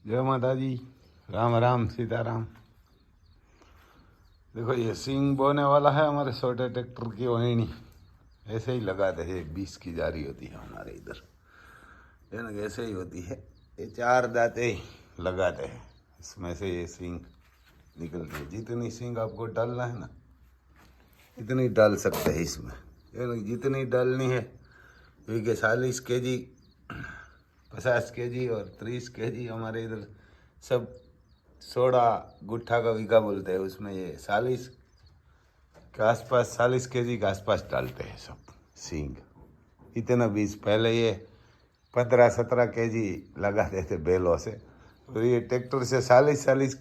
जय माता जी। राम राम सीताराम। देखो ये सींग बोने वाला है हमारे छोटे ट्रैक्टर की वहीनी। ऐसे ही लगाते हैं, 20 की जारी होती है हमारे इधर, है ना। ऐसे ही होती है, ये 4 दांते ही लगाते हैं, इसमें से ये सींग निकलती है। जितनी सींग आपको डालना है ना इतनी डाल सकते हैं इसमें, है ना। जितनी डालनी है, क्योंकि 40 kg, 50 kg और 30 kg हमारे इधर सब 16 गुट्ठा का बीघा बोलते हैं, उसमें ये 40 के आसपास, 40 kg के आसपास डालते हैं सब सींग। इतना बीज पहले ये 15-17 kg लगाते थे बैलों से, और ये ट्रैक्टर से 40-40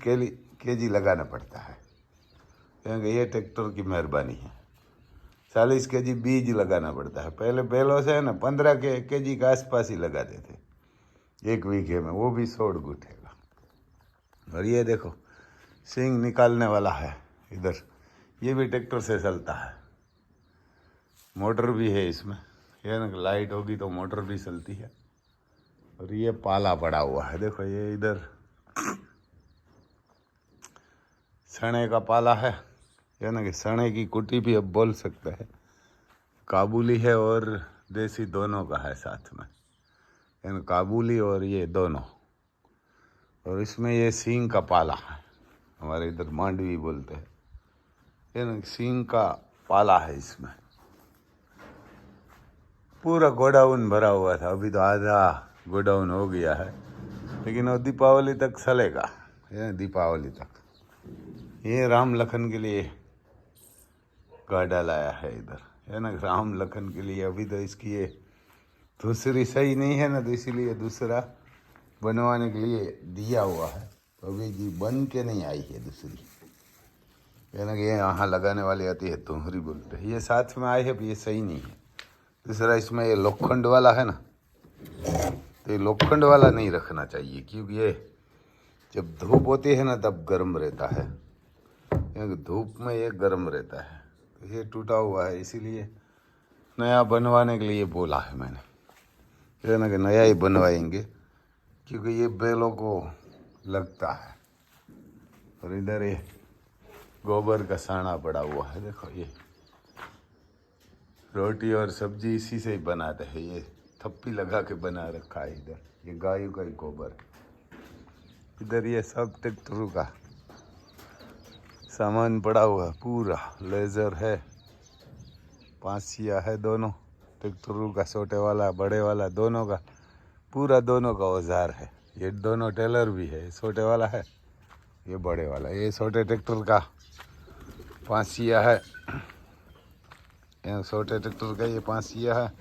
kg लगाना पड़ता है, क्योंकि ये ट्रैक्टर की मेहरबानी है। 40 kg बीज लगाना पड़ता है। पहले बैलों से है ना 15 kg के आसपास ही लगाते थे 1 बीघे में, वो भी 16 गुट्ठे का। और ये देखो सींग निकालने वाला है इधर, ये भी ट्रैक्टर से चलता है, मोटर भी है इसमें, ये ना। लाइट होगी तो मोटर भी चलती है। और ये पाला पड़ा हुआ है, देखो ये इधर सने का पाला है, ना कि सने की कुटी भी अब बोल सकते हैं। काबुली है और देसी दोनों का है साथ में, ना। काबुली और ये दोनों। और इसमें ये सींग का पाला है, हमारे इधर मांडवी बोलते हैं, ये ना। सींग का पाला है इसमें। पूरा गोडाउन भरा हुआ था, अभी तो आधा गोडाउन हो गया है, लेकिन वो दीपावली तक चलेगा, ये दीपावली तक। ये राम लखन के लिए गाड़ा लाया है इधर, है ना। राम लखन के लिए। अभी तो इसकी ये दूसरी सही नहीं है ना, तो इसीलिए दूसरा बनवाने के लिए दिया हुआ है। तो अभी जी बन के नहीं आई है दूसरी, है ना। कि ये यहाँ लगाने वाली आती है तुम्हरी बोलते हैं, ये साथ में आई है, ये सही नहीं है। दूसरा इसमें ये लोखंड वाला है ना, तो ये लोखंड वाला नहीं रखना चाहिए, क्योंकि ये जब धूप होती है ना तब गर्म रहता है, क्योंकि धूप में ये गर्म रहता है। तो ये टूटा हुआ है, इसीलिए नया बनवाने के लिए बोला है मैंने, है ना, कि नया ही बनवाएंगे, क्योंकि ये बैलों को लगता है। और इधर ये गोबर का साना पड़ा हुआ है, देखो ये रोटी और सब्जी इसी से ही बनाते हैं। ये थप्पी लगा के बना रखा है इधर, ये गायों का ही गोबर। इधर ये सब ट्रैक्टरों का सामान पड़ा हुआ है, पूरा लेज़र है, पांसिया है, दोनों ट्रैक्टरों का, छोटे वाला बड़े वाला दोनों का, पूरा दोनों का औजार है। ये दोनों टेलर भी है, छोटे वाला है, ये बड़े वाला। ये छोटे ट्रैक्टर का पांसिया है, छोटे ट्रैक्टर का ये पांसिया है,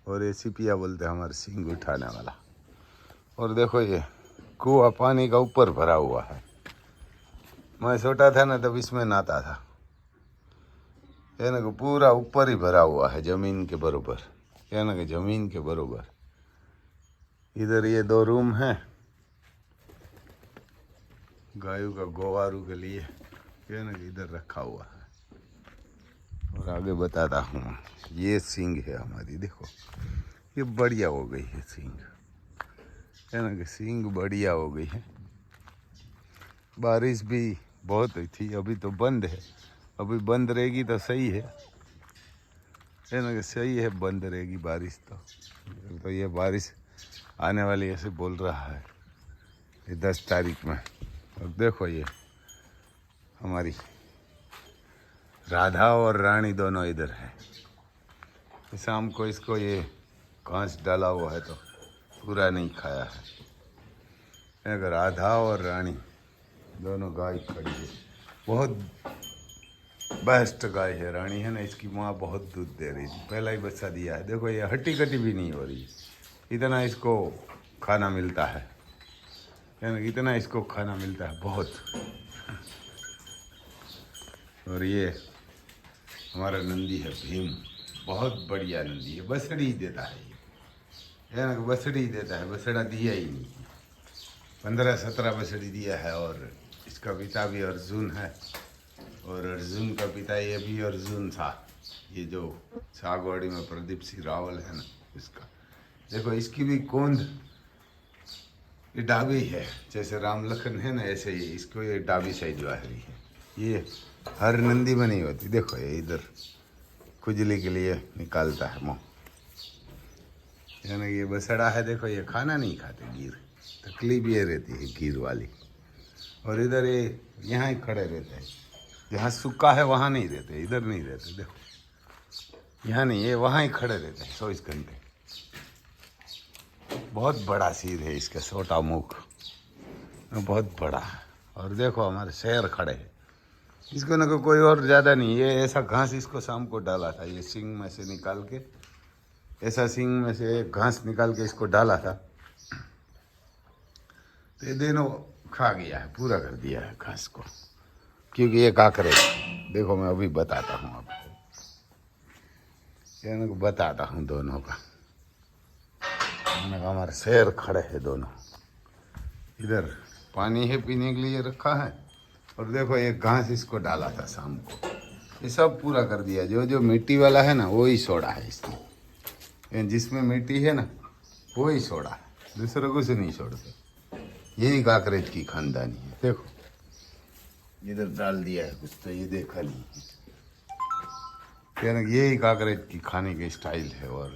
और ये सिपिया बोलते हैं हमारे सींग उठाने वाला। और देखो ये कुआं पानी का ऊपर भरा हुआ है। मैं छोटा था ना तब इसमें नहाता था, है ना। कि पूरा ऊपर ही भरा हुआ है, जमीन के बरोबर, है ना, कि जमीन के बरोबर। इधर ये 2 रूम हैं गायों का गोवारू के लिए, है ना, कि इधर रखा हुआ है। और आगे बताता हूँ, ये सींग है हमारी, देखो ये बढ़िया हो गई है सींग, है ना, कि सींग बढ़िया हो गई है। बारिश भी बहुत हुई थी, अभी तो बंद है, अभी बंद रहेगी तो सही है ना, कि सही है, बंद रहेगी बारिश तो ये बारिश आने वाली ऐसे बोल रहा है, ये 10 तारीख में। और देखो ये हमारी राधा और रानी दोनों इधर है। शाम को इसको ये घास डाला हुआ है तो पूरा नहीं खाया है। अगर राधा और रानी दोनों गाय खड़ी है, बहुत बेस्ट गाय है, रानी है ना। इसकी माँ बहुत दूध दे रही थी, पहला ही बच्चा दिया है। देखो ये हट्टी कटी भी नहीं हो रही, इतना इसको खाना मिलता है ना, इतना इसको खाना मिलता है बहुत। और ये हमारा नंदी है भीम, बहुत बढ़िया नंदी है, बछड़ी ही देता है ये, है ना, कि बछड़ी ही देता है, बछड़ा दिया ही नहीं है। 15-17 बछड़ी दिया है। और इसका पिता भी अर्जुन है, और अर्जुन का पिता ये भी अर्जुन था, ये जो सागवाड़ी में प्रदीप सिंह रावल है ना, इसका। देखो इसकी भी कोंद ये डाबी है, जैसे राम लखन है ना ऐसे ही इसको ये डाबी साइड ज्वाहरी है। ये हर नंदी में नहीं होती। देखो ये इधर खुजली के लिए निकालता है मुँह, यानी ये बसड़ा है। देखो ये खाना नहीं खाते गिर, तकलीफ ये रहती है गिर वाली। और इधर ये यहाँ ही खड़े रहते हैं, जहाँ सूखा है वहाँ नहीं रहते, इधर नहीं रहते। देखो यहाँ नहीं, ये वहाँ ही खड़े रहते हैं 24 घंटे। बहुत बड़ा सिर है इसका, छोटा मुख बहुत बड़ा है। और देखो हमारे शेर खड़े हैं, इसको ना कोई और ज़्यादा नहीं, ये ऐसा घास इसको शाम को डाला था, ये सींग में से निकाल के, ऐसा सींग में से घास निकाल के इसको डाला था, तो ये दोनों खा गया है, पूरा कर दिया है घास को। क्योंकि ये काकरे, देखो मैं अभी बताता हूँ आपको, ये बताता हूँ दोनों का। हमारे शेर खड़े हैं दोनों, इधर पानी है पीने के लिए रखा है, और देखो ये घास इसको डाला था शाम को, ये सब पूरा कर दिया। जो जो मिट्टी वाला है ना वो ही छोड़ा है इसने, जिसमें मिट्टी है ना वो ही छोड़ा है, दूसरों को से नहीं छोड़ते। यही काकरेज की खानदानी है। देखो इधर डाल दिया है कुछ, तो ये देखा नहीं, यानी यही काकरेज की खाने की स्टाइल है। और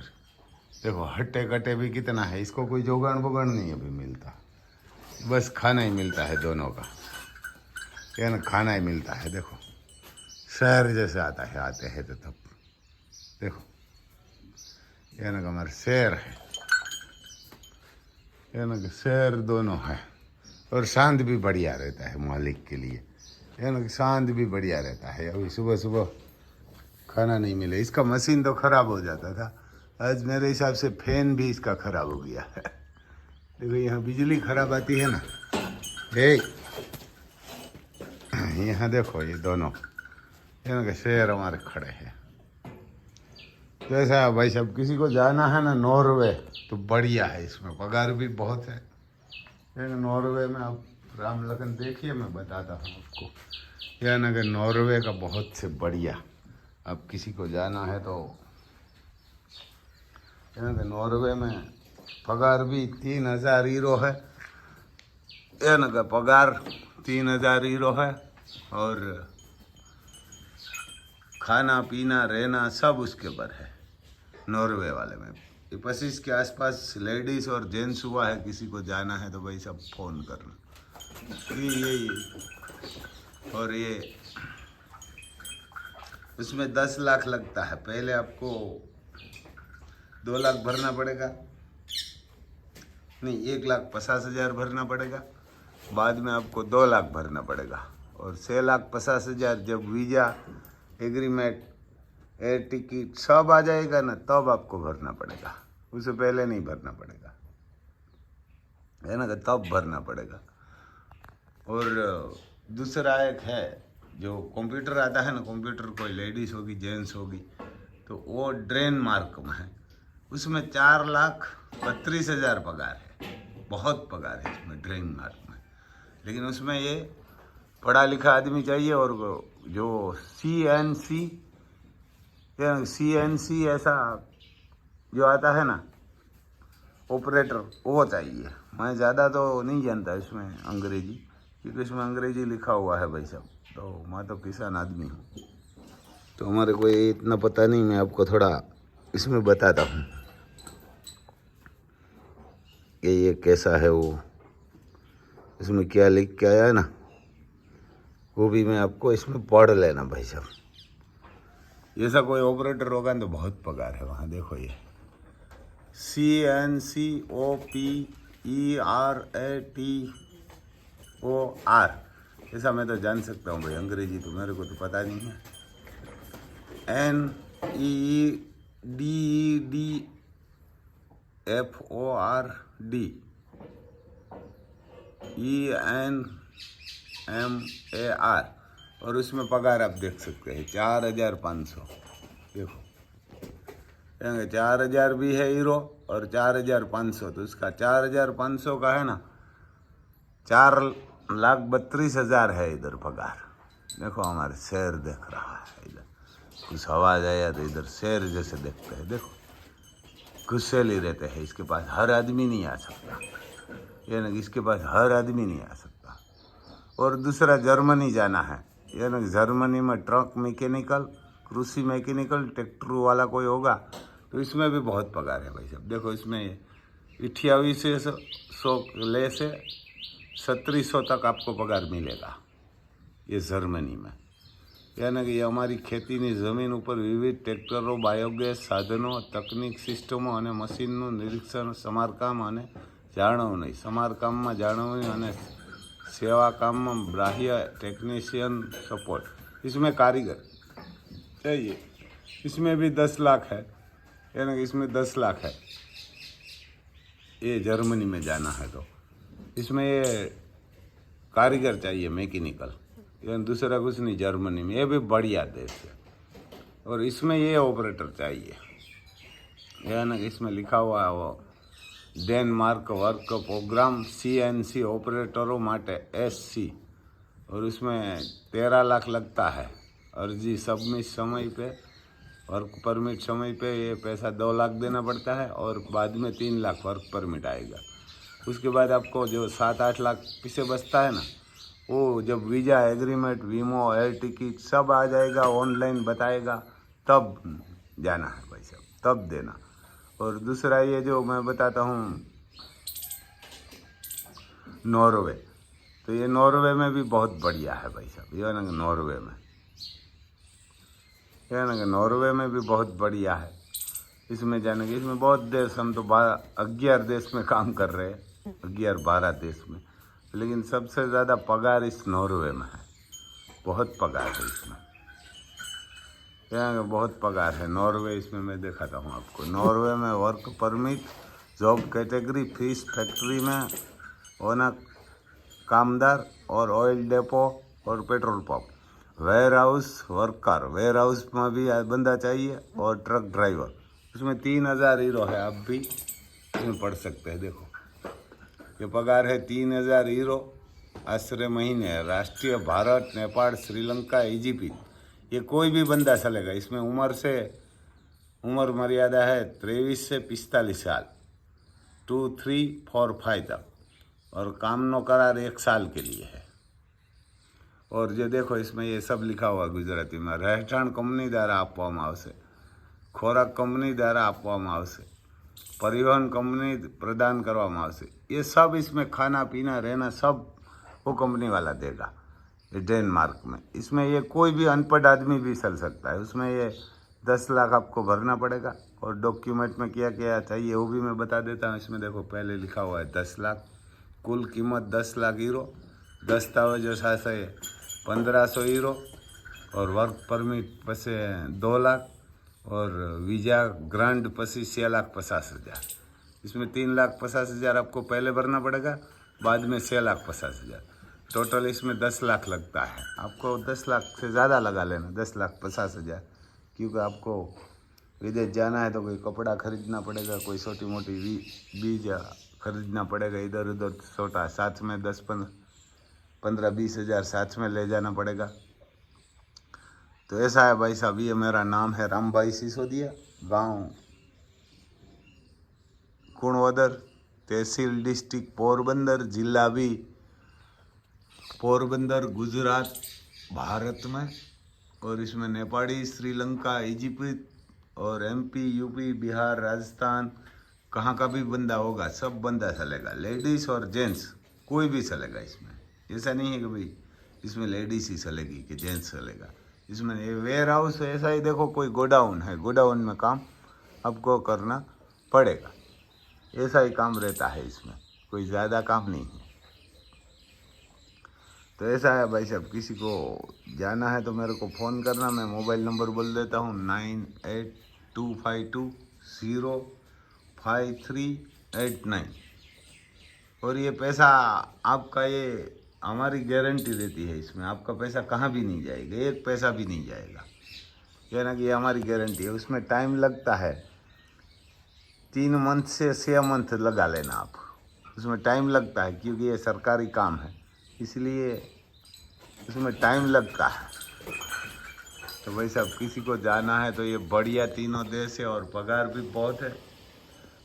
देखो हट्टे कट्टे भी कितना है, इसको कोई जोगाड़ बोगाड़ नहीं अभी मिलता, बस खाना ही मिलता है दोनों का, यानी खाना ही मिलता है। देखो शहर जैसे आता है, आते हैं तो तब देखो, यानी हमारे शेर है, यानी शेर दोनों है। और शांत भी बढ़िया रहता है मालिक के लिए, यानी शांत भी बढ़िया रहता है। अभी सुबह सुबह खाना नहीं मिले, इसका मशीन तो ख़राब हो जाता था, आज मेरे हिसाब से फैन भी इसका ख़राब हो गया है। देखो यहाँ बिजली खराब आती है ना, यहाँ देखो ये दोनों, यहाँ के शेर हमारे खड़े हैं। तो ऐसा है भाई साहब, किसी को जाना है ना नॉर्वे तो बढ़िया है, इसमें पगार भी बहुत है। नॉर्वे में आप राम लखन देखिए, मैं बताता हूँ आपको, यह ना कि नॉर्वे का बहुत से बढ़िया, अब किसी को जाना है तो यहाँ के नॉर्वे में पगार भी 3000 यूरो है, यह ना का पगार 3000 यूरो है, और खाना पीना रहना सब उसके ऊपर है नॉर्वे वाले में। 25 के आसपास लेडीज और जेंट्स हुआ है, किसी को जाना है तो भाई सब फ़ोन करना। ये और ये उसमें 10 लाख लगता है, पहले आपको 2 लाख भरना पड़ेगा, नहीं 1,50,000 भरना पड़ेगा, बाद में आपको 2 लाख भरना पड़ेगा, और 6,50,000 जब वीज़ा एग्रीमेंट एयर टिकट सब आ जाएगा ना, तब आपको भरना पड़ेगा, उससे पहले नहीं भरना पड़ेगा, है ना, तब भरना पड़ेगा। और दूसरा एक है जो कंप्यूटर आता है ना, कंप्यूटर कोई लेडीज़ होगी जेंट्स होगी, तो वो डेनमार्क में है, उसमें 4,32,000 पगार है, बहुत पगार है इसमें डेनमार्क में। लेकिन उसमें ये पढ़ा लिखा आदमी चाहिए, और जो CNC ऐसा जो आता है ना ऑपरेटर, वो चाहिए। मैं ज़्यादा तो नहीं जानता इसमें अंग्रेजी, क्योंकि इसमें अंग्रेजी लिखा हुआ है भाई साहब, तो मैं तो किसान आदमी हूँ, तो हमारे को इतना पता नहीं। मैं आपको थोड़ा इसमें बताता हूँ कि ये कैसा है, वो इसमें क्या लिख के आया है ना, वो भी मैं आपको इसमें पढ़ लेना भाई साहब। ऐसा कोई ऑपरेटर होगा तो बहुत पगार है वहाँ। देखो ये CNCOPERATOR, ऐसा मैं तो जान सकता हूँ भाई, अंग्रेजी तो मेरे को तो पता नहीं है। NEEDFORDENMAR, और उसमें पगार आप देख सकते हैं 4,500। देखो 4,000 भी है यूरो और 4,500, तो उसका 4,500 का है ना 4,32,000 है इधर पगार। देखो हमारे शेर देख रहा है, इधर कुछ आवाज़ आया तो इधर शेर जैसे देखते हैं। देखो गुस्सेल ही रहते हैं, इसके पास हर आदमी नहीं आ सकता, यानी कि इसके पास हर आदमी नहीं आ सकता। और दूसरा जर्मनी जाना है, यानी कि जर्मनी में ट्रक मैकेनिकल, कृषि मैकेनिकल, ट्रैक्टर वाला कोई होगा तो इसमें भी बहुत पगार है भाई साहब। देखो इसमें 2800 ले से 3700 तक आपको पगार मिलेगा ये जर्मनी में। यानी कि हमारी ખેતીની જમીન ઉપર વિવિધ ટ્રેક્ટરો, બાયોગેસ સાધનો, તકનિક સિસ્ટમો અને મશીનનું નિરીક્ષણ, સમારકામ અને જાળવણી, સમારકામમાં જાળવણી અને સેવા કામમાં બાહ્ય टेक्नीशियन सपोर्ट, इसमें कारीगर चाहिए। इसमें भी 10 लाख है, यानी कि इसमें 10 लाख है। ये जर्मनी में जाना है तो इसमें ये कारीगर चाहिए मैकेनिकल, यानी दूसरा कुछ नहीं। जर्मनी में ये भी बढ़िया देश है। और इसमें ये ऑपरेटर चाहिए, यानी कि इसमें लिखा हुआ है वो डेनमार्क वर्क प्रोग्राम CNC ऑपरेटरों माटे SC, और उसमें 13 लाख लगता है। अर्जी सबमिट समय पे, वर्क परमिट समय पे ये पैसा 2 लाख देना पड़ता है, और बाद में 3 लाख वर्क परमिट आएगा। उसके बाद आपको जो 7-8 लाख पीछे बचता है ना, वो जब वीज़ा, एग्रीमेंट, वीमो, एयर टिकट सब आ जाएगा, ऑनलाइन बताएगा, तब जाना है भाई साहब, तब देना। और दूसरा ये जो मैं बताता हूँ नॉर्वे, तो ये नॉर्वे में भी बहुत बढ़िया है भाई साहब। ये ना नॉर्वे में, ये ना नॉर्वे में भी बहुत बढ़िया है। इसमें जाने के, इसमें बहुत देश, हम तो 11 देश में काम कर रहे हैं, 11-12 देश में, लेकिन सबसे ज़्यादा पगार इस नॉर्वे में है। बहुत पगार है इसमें, यहाँ बहुत पगार है नॉर्वे। इसमें मैं दिखाता हूँ आपको। नॉर्वे में work permit, job category, fish factory में होना कामदार, और ऑयल डेपो और petrol pump, warehouse worker, warehouse में भी बंदा चाहिए, और ट्रक ड्राइवर। उसमें 3000 यूरो है, आप भी इसमें पढ़ सकते हैं। देखो ये पगार है 3000 यूरो आश्रय महीने है। राष्ट्रीय भारत, नेपाल, श्रीलंका, इजिप्ट, ये कोई भी बंदा चलेगा। इसमें उम्र मर्यादा है 23 से 45 साल, 2, 3, 4, 5 तक, और कामनो करार 1 साल के लिए है। और जो देखो इसमें ये सब लिखा हुआ गुजराती में। રહેઠાણ કંપની દ્વારા આપવામાં આવશે, ખોરાક કંપની દ્વારા આપવામાં આવશે, परिवहन कंपनी प्रदान करवामा आवशे। ये सब इसमें खाना पीना रहना सब वो कंपनी वाला देगा। ये डेनमार्क में, इसमें ये कोई भी अनपढ़ आदमी भी चल सकता है। उसमें ये 10 लाख आपको भरना पड़ेगा, और डॉक्यूमेंट में क्या क्या चाहिए वो भी मैं बता देता हूँ। इसमें देखो पहले लिखा हुआ है 10 लाख, कुल कीमत 10 लाख यूरो, दस्तावेजों साथ 1500 यूरो, और वर्क परमिट पसे 2 लाख, और वीज़ा ग्रांट पसी 6,50,000। इसमें 3,50,000 आपको पहले भरना पड़ेगा, बाद में 6,50,000। टोटल इसमें 10 लाख लगता है। आपको 10 लाख से ज़्यादा लगा लेना, 10,50,000, क्योंकि आपको विदेश जाना है तो कोई कपड़ा खरीदना पड़ेगा, कोई छोटी मोटी बीज खरीदना पड़ेगा, इधर उधर छोटा, साथ में 10-15-20 हज़ार साथ में ले जाना पड़ेगा। तो ऐसा है भाई साहब। ये मेरा नाम है रामभाई सिसोदिया, गांव कुणवदर, तहसील डिस्ट्रिक्ट पोरबंदर, जिला भी पोरबंदर, गुजरात, भारत में। और इसमें नेपाली, श्रीलंका, इजिप्ट, और MP, UP, बिहार, राजस्थान, कहाँ का भी बंदा होगा, सब बंदा चलेगा। लेडीज़ और जेंट्स कोई भी चलेगा इसमें। ऐसा नहीं है कि भाई इसमें लेडीज़ ही चलेगी कि जेंट्स चलेगा। इसमें ये वेयर हाउस ऐसा ही, देखो कोई गोडाउन है, गोडाउन में काम आपको करना पड़ेगा। ऐसा ही काम रहता है इसमें, कोई ज़्यादा काम नहीं है। तो ऐसा है भाई साहब। किसी को जाना है तो मेरे को फ़ोन करना। मैं मोबाइल नंबर बोल देता हूँ 9825205389। और ये पैसा आपका, ये हमारी गारंटी देती है। इसमें आपका पैसा कहाँ भी नहीं जाएगा, 1 पैसा भी नहीं जाएगा, यानी कि ये हमारी गारंटी है। उसमें टाइम लगता है 3 मंथ से 6 मंथ लगा लेना आप, उसमें टाइम लगता है, क्योंकि ये सरकारी काम है, इसलिए उसमें टाइम लगता है। तो भाई साहब किसी को जाना है तो ये बढ़िया तीनों देश है, और पगार भी बहुत है,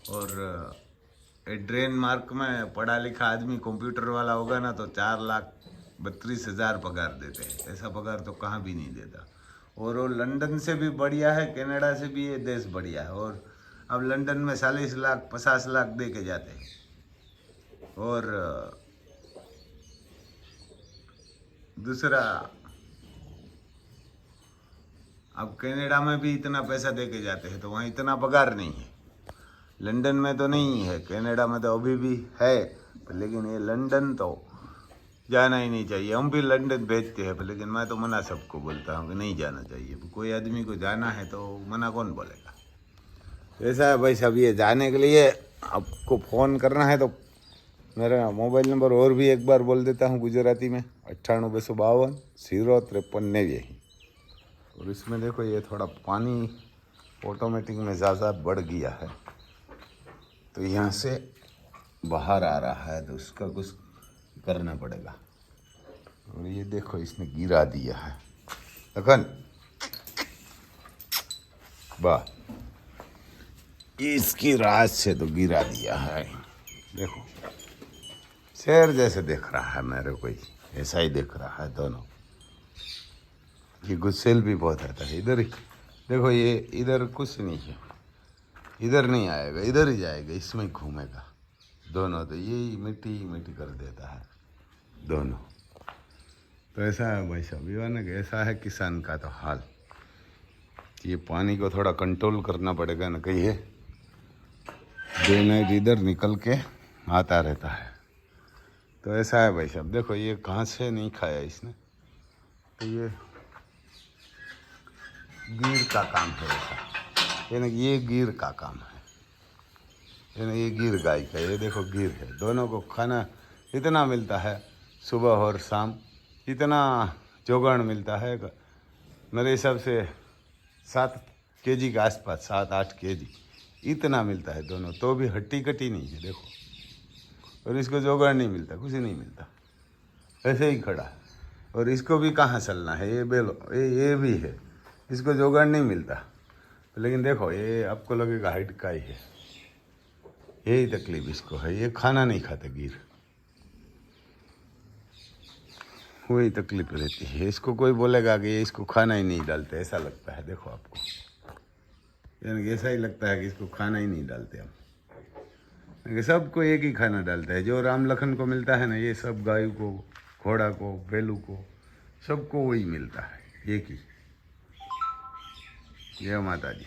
और डेनमार्क में पढ़ा लिखा आदमी कंप्यूटर वाला होगा ना तो 4,32,000 पगार देते हैं। ऐसा पगार तो कहाँ भी नहीं देता। और वो लंदन से भी बढ़िया है, कनाडा से भी ये देश बढ़िया है। और अब लंदन में 40 लाख 50 लाख दे के जाते हैं। और दूसरा, अब कनाडा में भी इतना पैसा दे के जाते हैं तो वहाँ इतना पगार नहीं है। लंदन में तो नहीं है, कनाडा में तो अभी भी है, लेकिन ये लंदन तो जाना ही नहीं चाहिए। हम भी लंदन भेजते हैं, लेकिन मैं तो मना सबको बोलता हूँ कि नहीं जाना चाहिए। कोई आदमी को जाना है तो मना कौन बोलेगा। ऐसा है भाई साहब, ये जाने के लिए आपको फ़ोन करना है तो मेरा मोबाइल नंबर और भी एक बार बोल देता हूँ गुजराती में, 9852 053 यही। और इसमें देखो ये थोड़ा पानी ऑटोमेटिक में ज़्यादा बढ़ गया है तो यहाँ से बाहर आ रहा है, तो उसका कुछ करना पड़ेगा। और ये देखो इसने गिरा दिया है, लखन वाह, इसकी रात से तो गिरा दिया है। देखो शेर जैसे देख रहा है मेरे को, ऐसा ही देख रहा है दोनों। ये गुस्सेल भी बहुत आता है। इधर ही देखो, ये इधर कुछ नहीं है, इधर नहीं आएगा, इधर ही जाएगा, इसमें घूमेगा दोनों। तो यही मिट्टी मिट्टी कर देता है दोनों। तो ऐसा है भाई साहब, ये ना ऐसा है किसान का तो हाल। ये पानी को थोड़ा कंट्रोल करना पड़ेगा ना, कहीं है डे नाइट इधर निकल के आता रहता है। तो ऐसा है भाई साहब। देखो ये घास से नहीं खाया इसने, तो ये गिर का काम है ऐसा, यानी ये गिर का काम है, यानी ये गिर गाय का। ये देखो गिर है, दोनों को खाना इतना मिलता है सुबह और शाम, इतना जोगान मिलता है मेरे हिसाब से 7 kg के आसपास, 7-8 kg इतना मिलता है दोनों। तो भी हट्टी कटी नहीं है देखो। और इसको जोगान नहीं मिलता, कुछ नहीं मिलता, ऐसे ही खड़ा है। और इसको भी कहाँ चलना है, ये बेलो ये भी है, इसको जोगान नहीं मिलता। लेकिन देखो ये आपको लगेगा हाइट का ही है, यही तकलीफ इसको है, ये खाना नहीं खाते गिर, वही तकलीफ रहती है। इसको कोई बोलेगा कि ये इसको खाना ही नहीं डालते, ऐसा लगता है देखो आपको, यानी ऐसा ही लगता है कि इसको खाना ही नहीं डालते हम। लेकिन सबको एक ही खाना डालता है, जो राम लखन को मिलता है ना, ये सब गाय को, घोड़ा को, बैलू को, सबको वही मिलता है एक ही। जय माता दी।